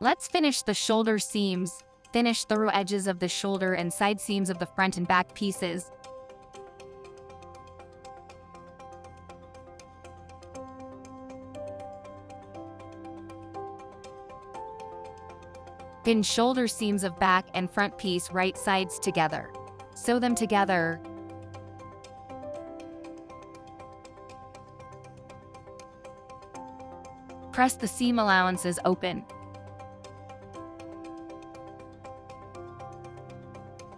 Let's finish the shoulder seams. Finish thorough edges of the shoulder and side seams of the front and back pieces. Pin shoulder seams of back and front piece right sides together. Sew them together. Press the seam allowances open.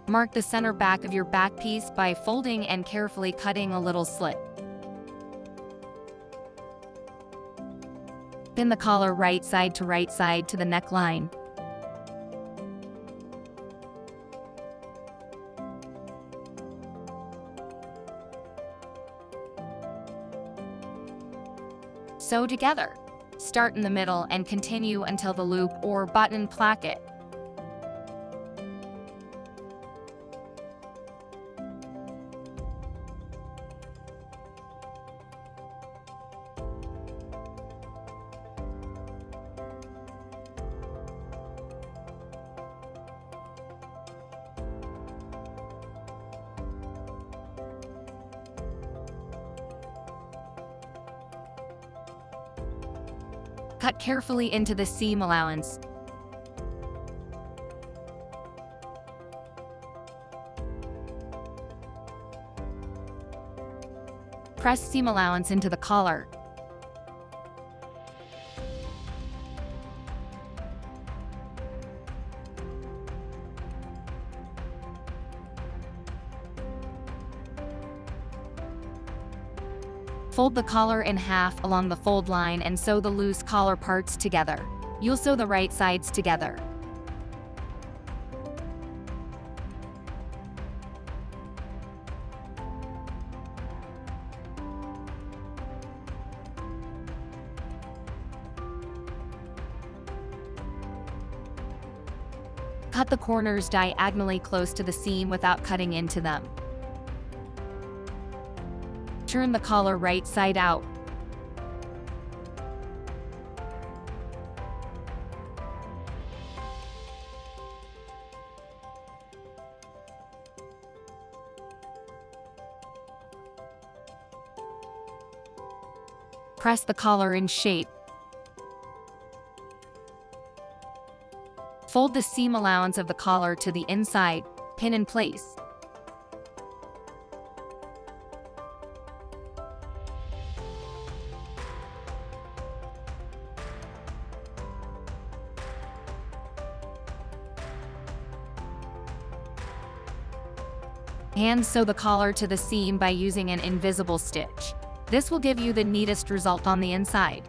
Mark the center back of your back piece by folding and carefully cutting a little slit. Pin the collar right side to the neckline. Sew together. Start in the middle and continue until the loop or button placket. Cut carefully into the seam allowance. Press seam allowance into the collar. Fold the collar in half along the fold line and sew the loose collar parts together. You'll sew the right sides together. Cut the corners diagonally close to the seam without cutting into them. Turn the collar right side out. Press the collar in shape. Fold the seam allowance of the collar to the inside, pin in place. Hand sew the collar to the seam by using an invisible stitch. This will give you the neatest result on the inside.